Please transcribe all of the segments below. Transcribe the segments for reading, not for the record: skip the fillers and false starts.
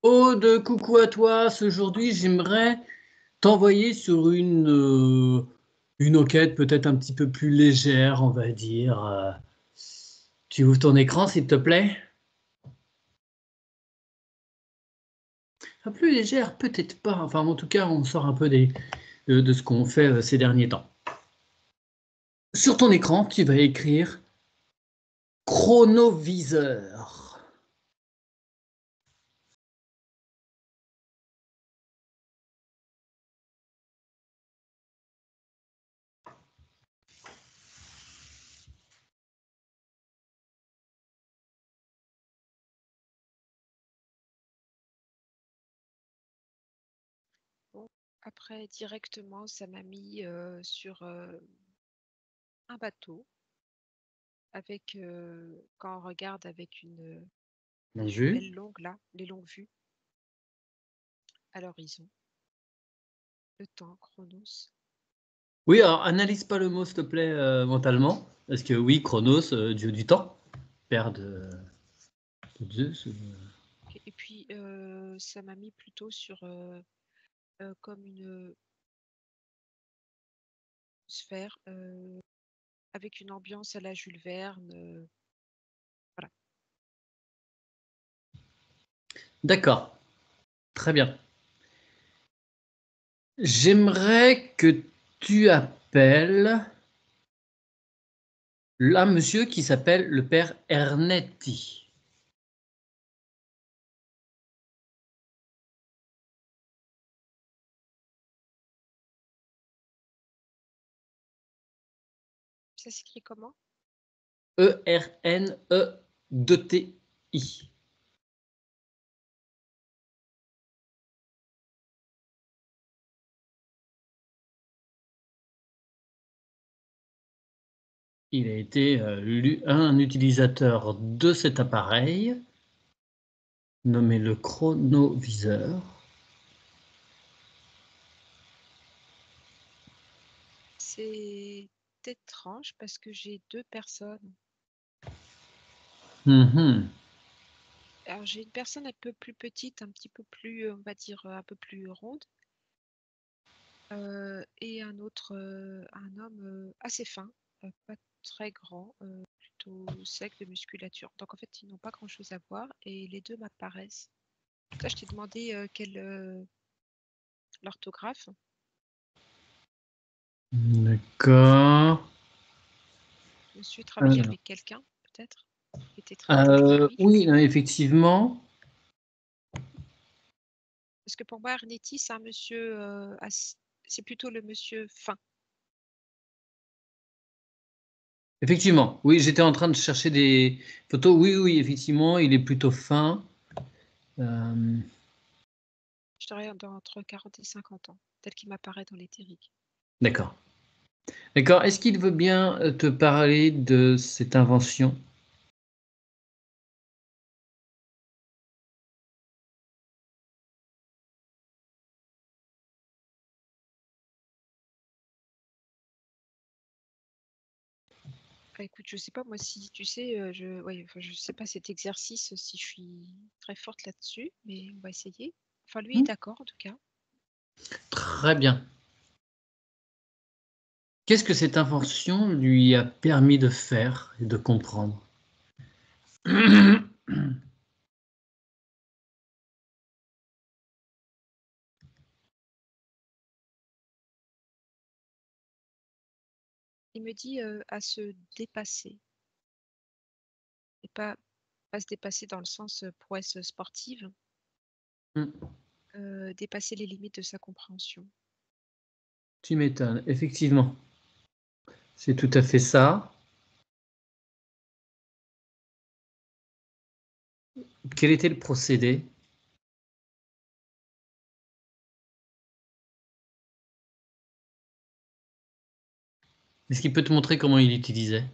Aude, coucou à toi. Aujourd'hui, j'aimerais t'envoyer sur une enquête peut-être un petit peu plus légère, on va dire. Tu ouvres ton écran, s'il te plaît? Enfin, plus légère, peut-être pas. Enfin, en tout cas, on sort un peu de ce qu'on fait ces derniers temps. Sur ton écran, tu vas écrire chronoviseur. Bon, après, directement, ça m'a mis sur un bateau avec, quand on regarde avec Bien les vu. jumelles longues, là, les longues vues à l'horizon, le temps, Chronos. Oui, alors analyse pas le mot, s'il te plaît, mentalement. Parce que oui, Chronos, dieu du temps, père de Zeus. Ok. Et puis, ça m'a mis plutôt sur comme une sphère avec une ambiance à la Jules Verne. Voilà. D'accord, très bien. J'aimerais que tu appelles là monsieur qui s'appelle le père Ernetti. Ça s'écrit comment? Erneti. Il a été un utilisateur de cet appareil, nommé le chronoviseur. C'est étrange parce que j'ai deux personnes. Mhm. Alors, j'ai une personne un peu plus petite, un petit peu plus, on va dire, un peu plus ronde, et un autre, un homme assez fin, pas très grand, plutôt sec de musculature. Donc, en fait, ils n'ont pas grand-chose à voir et les deux m'apparaissent. Là, je t'ai demandé quelle l'orthographe. D'accord. Monsieur travaillait Alors, avec quelqu'un, peut-être, qui était très proche de lui. oui, non, effectivement. Parce que pour moi, Ernetti, c'est un monsieur, c'est plutôt le monsieur fin. Effectivement, oui, j'étais en train de chercher des photos. Oui, oui, effectivement, il est plutôt fin. Euh, Je dirais entre 40 et 50 ans, tel qu'il m'apparaît dans l'éthérique. d'accord. D'accord. Est-ce qu'il veut bien te parler de cette invention? Ah, écoute, je sais pas moi si tu sais, ouais, enfin, je sais pas cet exercice si je suis très forte là-dessus, mais on va essayer. Enfin, lui est Hmm. d'accord en tout cas. Très bien. Qu'est-ce que cette invention lui a permis de faire et de comprendre? Il me dit à se dépasser et pas se dépasser dans le sens prouesse sportive, dépasser les limites de sa compréhension. Tu m'étonnes, effectivement. C'est tout à fait ça. Quel était le procédé? Est-ce qu'il peut te montrer comment il l'utilisait?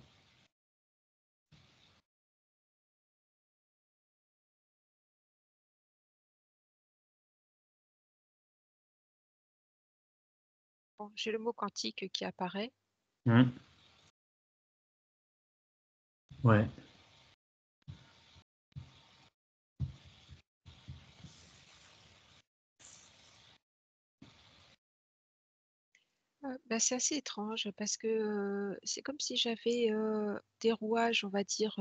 Bon, j'ai le mot quantique qui apparaît. Hmm. Ouais. Bah, c'est assez étrange parce que, c'est comme si j'avais, des rouages, on va dire,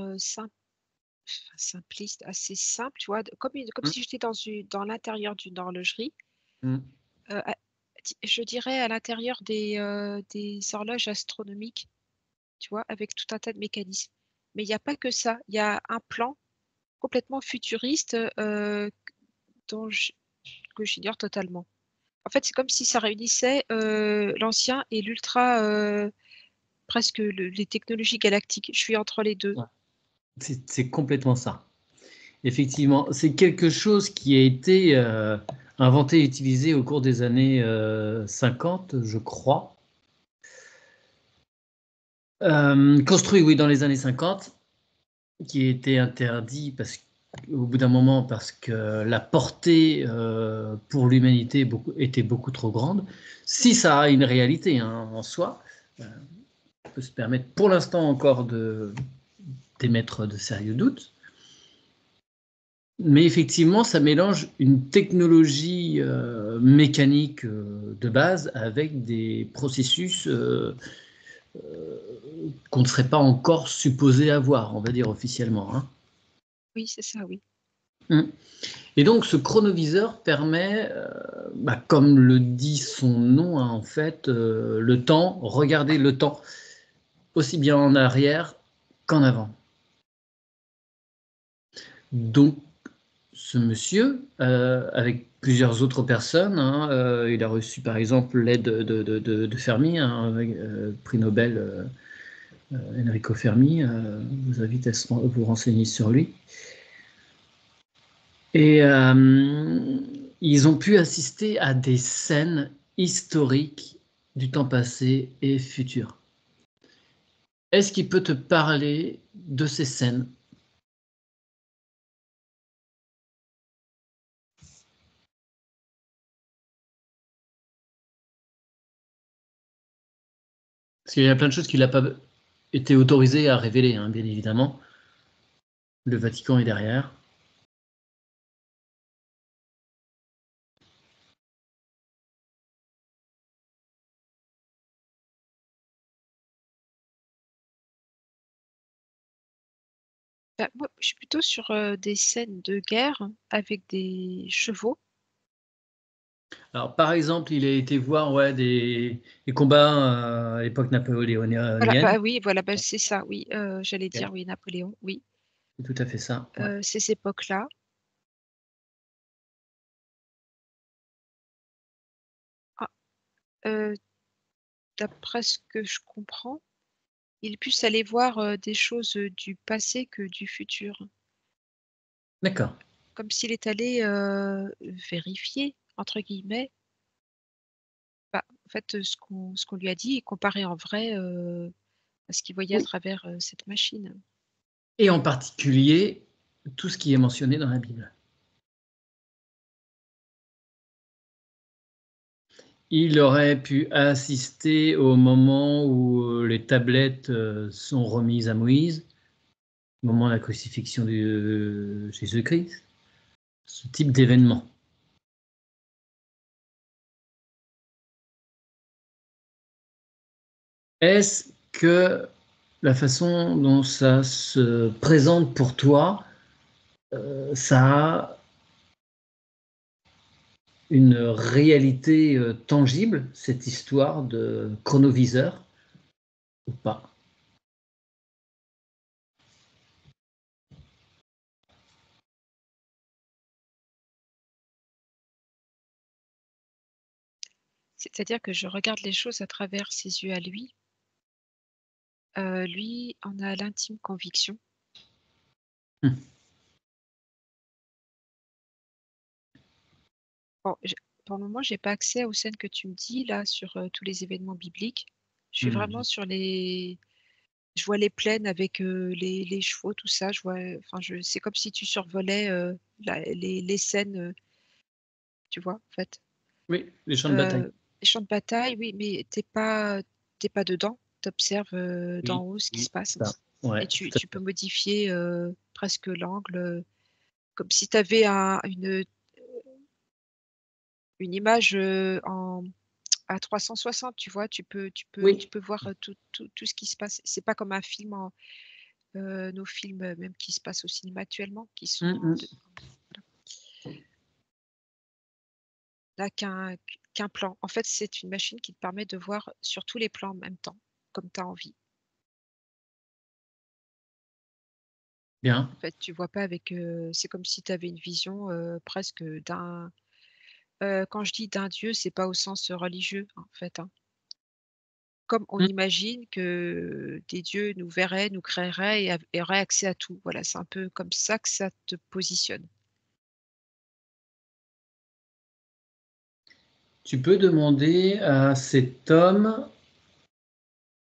simplistes, assez simples, tu vois? Comme Mmh, si j'étais dans l'intérieur d'une horlogerie, mmh. à je dirais à l'intérieur des horloges astronomiques, tu vois? Avec tout un tas de mécanismes. Mais il y a pas que ça, il y a un plan complètement futuriste, dont j que j'ignore totalement. En fait, c'est comme si ça réunissait, l'ancien et l'ultra, presque les technologies galactiques. Je suis entre les 2. Ouais, c'est complètement ça. Effectivement, c'est quelque chose qui a été, inventé et utilisé au cours des années, 50, je crois. Construit, oui, dans les années 50, qui a été interdit au bout d'un moment parce que la portée, pour l'humanité était beaucoup trop grande. Si ça a une réalité, hein, en soi, on peut se permettre pour l'instant encore d'émettre de sérieux doutes. Mais effectivement, ça mélange une technologie, mécanique, de base avec des processus, qu'on ne serait pas encore supposé avoir, on va dire officiellement, hein. Oui, c'est ça, oui. Mmh. Et donc ce chronoviseur permet, bah, comme le dit son nom, hein, en fait, le temps, regarder le temps, aussi bien en arrière qu'en avant. Donc ce monsieur, avec plusieurs autres personnes, hein, il a reçu par exemple l'aide de Fermi, hein, prix Nobel, Enrico Fermi, vous invite à vous renseigner sur lui. Et ils ont pu assister à des scènes historiques du temps passé et futur. Est-ce qu'il peut te parler de ces scènes? Parce qu'il y a plein de choses qu'il n'a pas été autorisé à révéler, hein, bien évidemment. Le Vatican est derrière. Bah, moi, je suis plutôt sur, des scènes de guerre avec des chevaux. Alors, par exemple, il a été voir, ouais, des combats, à l'époque Voilà, napoléonienne. bah, oui, voilà, bah, c'est ça, oui, j'allais dire, OK, oui, Napoléon, oui, c'est tout à fait ça, ouais. ces époques-là. Ah, heu, d'après ce que je comprends, il est plus allé voir, des choses, du passé que du futur. D'accord. Comme s'il est allé, «vérifier» entre guillemets, bah, en fait, ce qu'on lui a dit et comparer en vrai, à ce qu'il voyait à Oui. travers, cette machine. Et en particulier, tout ce qui est mentionné dans la Bible. Il aurait pu assister au moment où, les tablettes, sont remises à Moïse, au moment de la crucifixion de Jésus-Christ, ce type d'événement. Est-ce que la façon dont ça se présente pour toi, ça a une réalité, tangible, cette histoire de chronoviseur ou pas? C'est-à-dire que je regarde les choses à travers ses yeux à lui. Lui en a l'intime conviction. Mmh. Bon, pour le moment, j'ai pas accès aux scènes que tu me dis là sur, tous les événements bibliques. Je suis vraiment Mmh. sur les je vois les plaines avec, les chevaux, tout ça, je vois, enfin je c'est comme si tu survolais, la les scènes, tu vois, en fait? Oui, les champs de bataille. Heu, les champs de bataille, oui, mais tu es pas dedans, tu observes, d'en Oui, haut ce qui oui, se passe c'est ça. et Ouais, tu tout à tu peux fait. modifier, presque l'angle, comme si tu avais une image, en à 360, tu vois, tu peux Oui. voir tout ce qui se passe. C'est pas comme un film nos films même qui se passent au cinéma actuellement, qui sont là qu'un plan. En fait, c'est une machine qui te permet de voir sur tous les plans en même temps, comme tu as envie. Bien. En fait, tu vois pas avec, c'est comme si tu avais une vision, presque d'un quand je dis d'un dieu, c'est pas au sens religieux, en fait, hein. Comme on Mmh. imagine que des dieux nous verraient, nous créeraient et auraient accès à tout. Voilà, c'est un peu comme ça que ça te positionne. Tu peux demander à cet homme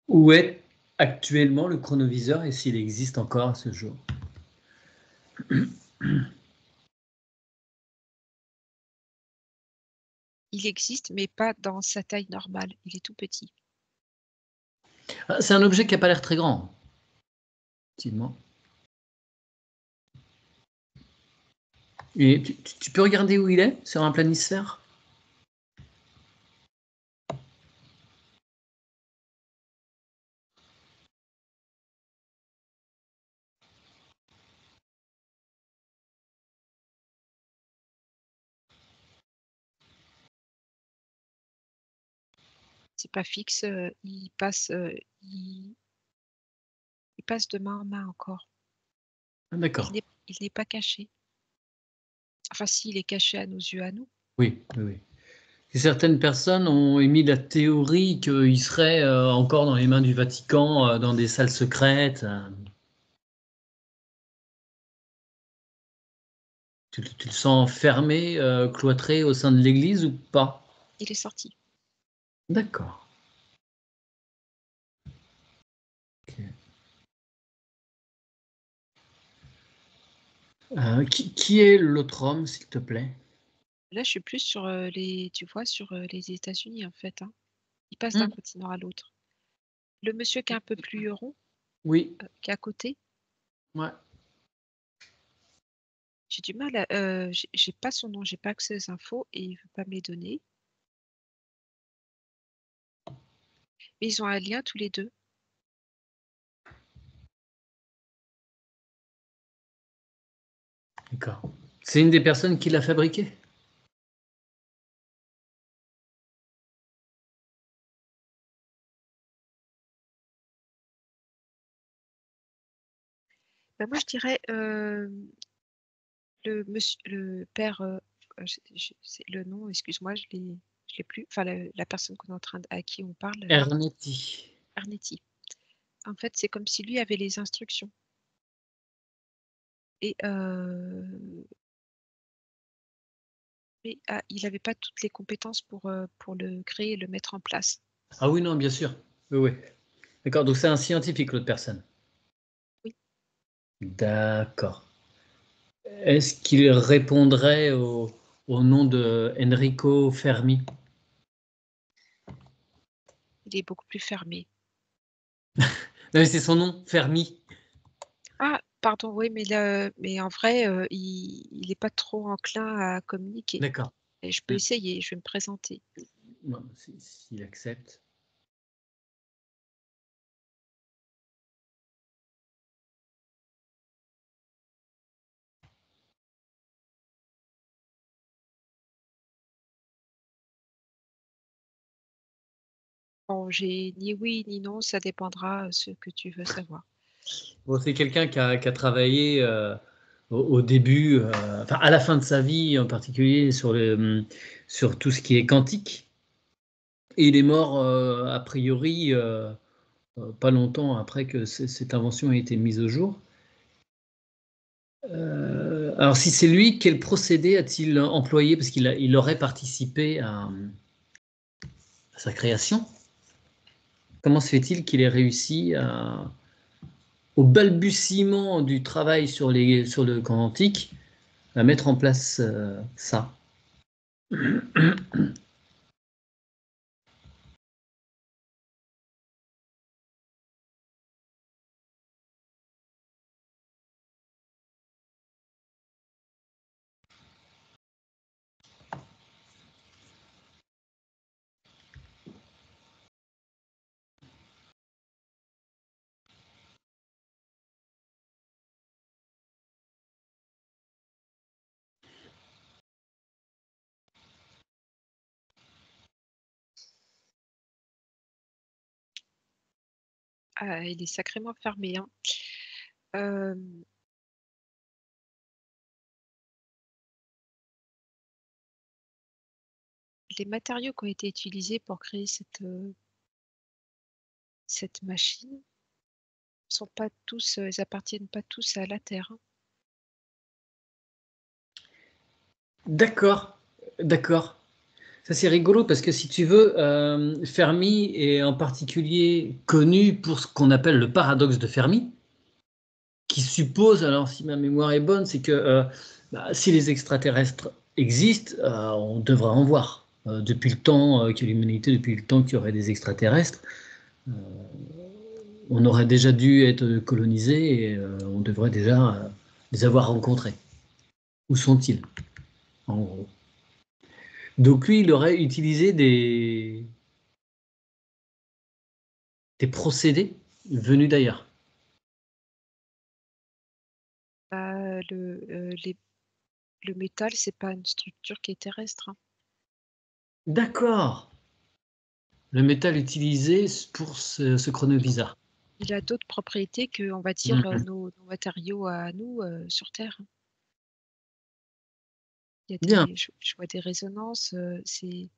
où est actuellement le chronoviseur et s'il existe encore à ce jour. Il existe, mais pas dans sa taille normale. Il est tout petit. Ah, c'est un objet qui a pas l'air très grand, effectivement. Et tu peux regarder où il est sur un planisphère? C'est pas fixe, il il passe de main en main encore. Ah, d'accord. Il n'est pas caché. Enfin si, il est caché à nos yeux à nous. Oui, oui, oui. Et certaines personnes ont émis la théorie qu'il serait encore dans les mains du Vatican, dans des salles secrètes. Tu le sens fermé, cloîtré au sein de l'église ou pas? Il est sorti. D'accord. Ok. Qui est l'autre homme, s'il te plaît? Là, je suis plus sur, tu vois, sur, les États-Unis, en fait, hein. Il passe d'un Hmm. continent à l'autre. Le monsieur qui est un peu plus rond, Oui, qui est à côté, ouais, j'ai du mal à, j'ai pas son nom, j'ai pas accès aux infos et il veut pas me les donner. Mais ils ont un lien tous les 2. d'accord. C'est une des personnes qui l'a fabriqué? Bah, moi, je dirais, le père, c'est le nom, excuse-moi, je l'ai plus. Enfin, la personne qu'on est en train à qui on parle là, Ernetti. Arnetti. En fait, c'est comme si lui avait les instructions et mais il avait pas toutes les compétences pour le créer et le mettre en place. Ah oui, non, bien sûr. Oui, oui. D'accord, donc c'est un scientifique, l'autre personne. Oui, D'accord. Est-ce qu'il répondrait au nom de Enrico Fermi? il est beaucoup plus fermé. Non, mais c'est son nom, Fermi. Ah, pardon, oui, mais en vrai, il est pas trop enclin à communiquer D'accord. et je peux Mm. essayer, je vais me présenter. Non, s'il accepte. Bon, j'ai ni oui ni non, ça dépendra, ce que tu veux savoir. Bon, c'est quelqu'un qui a travaillé au début, enfin à la fin de sa vie en particulier sur tout ce qui est quantique. Et il est mort a priori pas longtemps après que cette invention ait été mise au jour. Alors si c'est lui, quel procédé a-t-il employé? Parce il aurait participé à sa création. Comment se fait-il qu'il ait réussi au balbutiement du travail sur le quantique, à mettre en place ça? Ah, il est sacrément fermé, hein. Euh, les matériaux qui ont été utilisés pour créer cette machine sont pas tous, ils appartiennent pas tous à la Terre, hein. D'accord, d'accord. Ça, c'est rigolo parce que si tu veux, Fermi est en particulier connu pour ce qu'on appelle le paradoxe de Fermi, qui suppose, alors si ma mémoire est bonne, c'est que si les extraterrestres existent, on devrait en voir. Depuis le temps que l'humanité, depuis le temps qu'il y aurait des extraterrestres, euh, on aurait déjà dû être colonisé et on devrait déjà les avoir rencontrés. Où sont-ils, en gros? Donc lui, il aurait utilisé des procédés venus d'ailleurs. Bah, le métal, c'est pas une structure qui est terrestre, hein. D'accord. Le métal utilisé pour ce chronoviseur. Il a d'autres propriétés que, on va dire, Mhm. nos matériaux à nous sur Terre, hein. Il y a Bien. je vois des résonances, il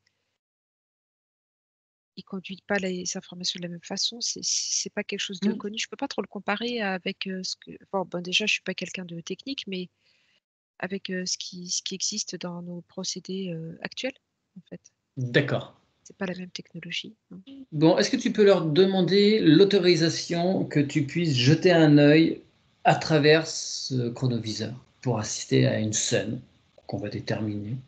conduit pas les informations de la même façon. C'est pas quelque chose de Mhm. connu. Je peux pas trop le comparer avec ce que. Bon, déjà, je suis pas quelqu'un de technique, mais avec ce qui existe dans nos procédés actuels, en fait. D'accord. C'est pas la même technologie, hein. Bon, est-ce que tu peux leur demander l'autorisation que tu puisses jeter un œil à travers ce chronoviseur pour assister à une scène qu'on va déterminer?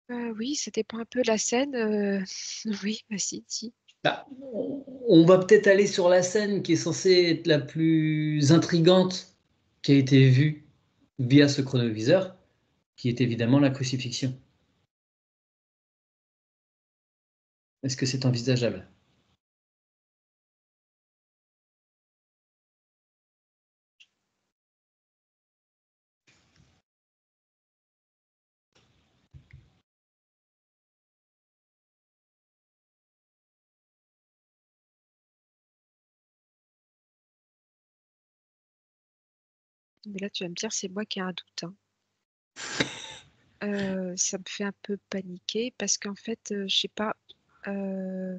Oui, ça dépend un peu de la scène. Oui, bah si. Bah, on va peut-être aller sur la scène qui est censée être la plus intrigante qui a été vue via ce chronoviseur, qui est évidemment la crucifixion. Est-ce que c'est envisageable? Mais là, tu vas me dire, c'est moi qui ai un doute, hein. Ça me fait un peu paniquer parce qu'en fait, je sais pas. euh,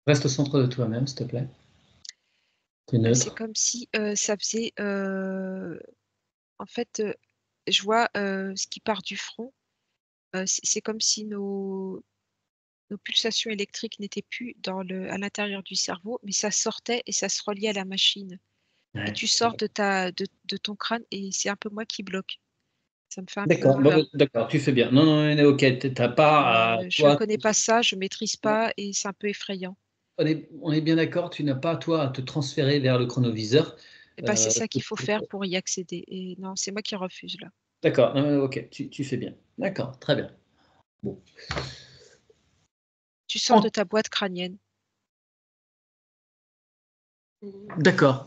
Reste au centre de toi-même, s'il te plaît. T'es c'est neutre. comme si ça faisait. En fait, je vois ce qui part du front. C'est comme si nos pulsations électriques n'étaient plus à l'intérieur du cerveau, mais ça sortait et ça se reliait à la machine. Et Ouais. tu sors de ton crâne et c'est un peu moi qui bloque. Ça me fait un peu D'accord, bon, peur. d'accord, tu fais bien. Non, non, non, ok, t'as pas à Je toi. connais pas ça, je maîtrise pas et c'est un peu effrayant. On est bien d'accord, tu n'as pas toi à te transférer vers le chronoviseur. Et ben, c'est Euh, ça qu'il faut faire pour y accéder. Et non, c'est moi qui refuse là. d'accord, ok, tu fais bien. D'accord, très bien. Bon. Tu sors de Oh, ta boîte crânienne. d'accord.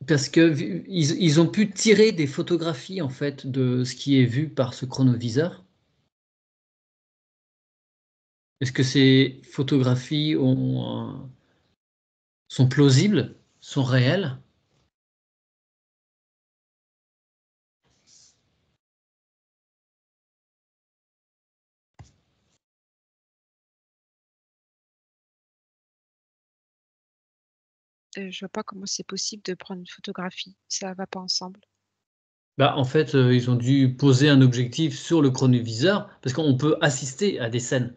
Parce que ils ont pu tirer des photographies en fait de ce qui est vu par ce chronoviseur. Est-ce que ces photographies sont plausibles, sont réelles? Je vois pas comment c'est possible de prendre une photographie. Ça va pas ensemble. Bah, en fait, ils ont dû poser un objectif sur le chronoviseur parce qu'on peut assister à des scènes.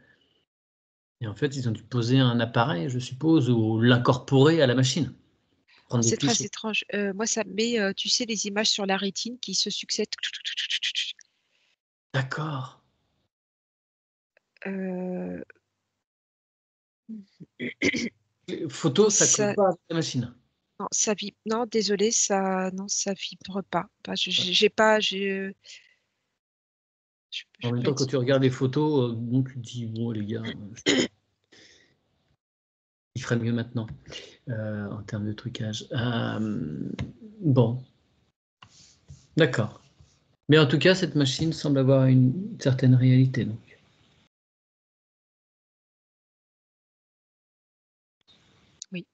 Et en fait, ils ont dû poser un appareil, je suppose, ou l'incorporer à la machine, prendre des C'est très clichés. étrange. Moi, ça me met, tu sais, les images sur la rétine qui se succèdent. D'accord. Euh, Les photos, ça colle ça, pas avec la machine. non, ça vibre. Non, désolé, non, ça vibre pas. Enfin, Ouais. j'ai pas, En je même peux temps, quand être. tu regardes les photos, bon, tu te dis, bon, les gars. il ferait mieux maintenant en termes de trucage. Bon, d'accord. Mais en tout cas, cette machine semble avoir une certaine réalité. Donc. Oui.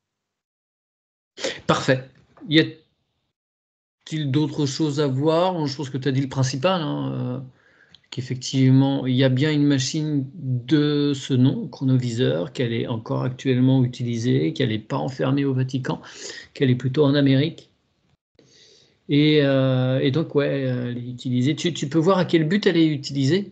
Parfait. Y a-t-il d'autres choses à voir? Je pense que tu as dit le principal, hein, qu'effectivement, il y a bien une machine de ce nom, chronoviseur, qu'elle est encore actuellement utilisée, qu'elle n'est pas enfermée au Vatican, qu'elle est plutôt en Amérique. Et donc, ouais, elle est utilisée. Tu peux voir à quel but elle est utilisée?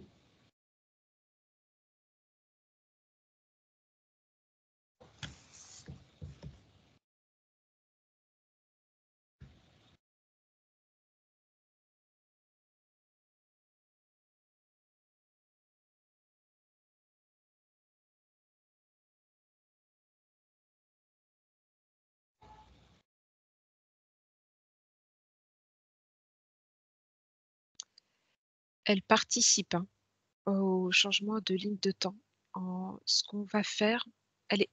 Elle participe au changement de ligne de temps. Ce qu'on va faire,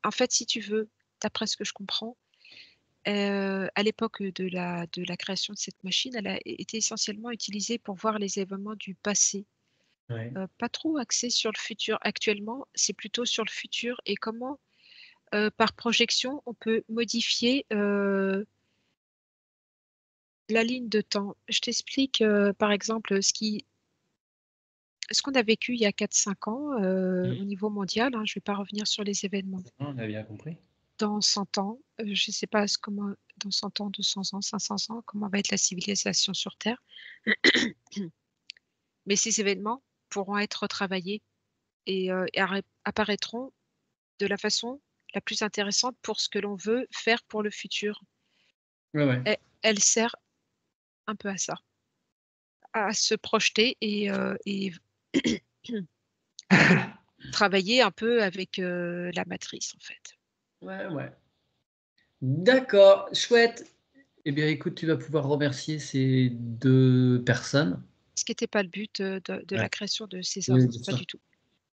en fait, si tu veux, d'après ce que je comprends, à l'époque de la création de cette machine, elle a été essentiellement utilisée pour voir les événements du passé, Ouais. pas trop axée sur le futur. Actuellement, c'est plutôt sur le futur et comment, par projection, on peut modifier, la ligne de temps. Je t'explique, par exemple, ce qu'on a vécu il y a 4-5 ans, au niveau mondial, hein, je ne vais pas revenir sur les événements. On a bien compris. Dans 100 ans, je ne sais pas comment dans 100 ans, 200 ans, 500 ans, comment va être la civilisation sur terre. Mais ces événements pourront être retravaillés et apparaîtront de la façon la plus intéressante pour ce que l'on veut faire pour le futur. Ouais, ouais. Elle sert un peu à ça, à se projeter et travailler un peu avec, la matrice, en fait. Ouais, ouais. D'accord, chouette. Eh bien, écoute, tu vas pouvoir remercier ces 2 personnes. Ce qui n'était pas le but, de Ouais. la création de ces Oui, hommes, bien pas sûr. du tout.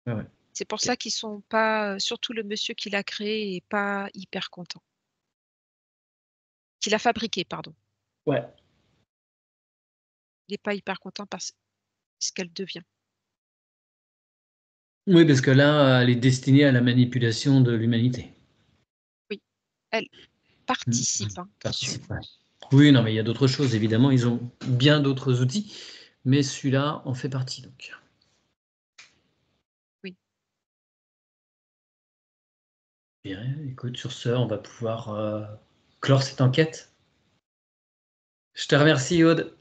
Ouais, ouais. C'est pour ça qu'ils sont pas, surtout le monsieur qui l'a créé est pas hyper content. Qui l'a fabriqué, pardon. Ouais. Il est pas hyper content parce ce qu'elle devient. Oui, parce que là, elle est destinée à la manipulation de l'humanité. Oui, elle participe, attention. Participe, ouais. Oui, non, mais il y a d'autres choses, évidemment. Ils ont bien d'autres outils, mais celui-là en fait partie, donc. Oui. Bien, écoute, sur ce, on va pouvoir clore cette enquête. Je te remercie, Aude.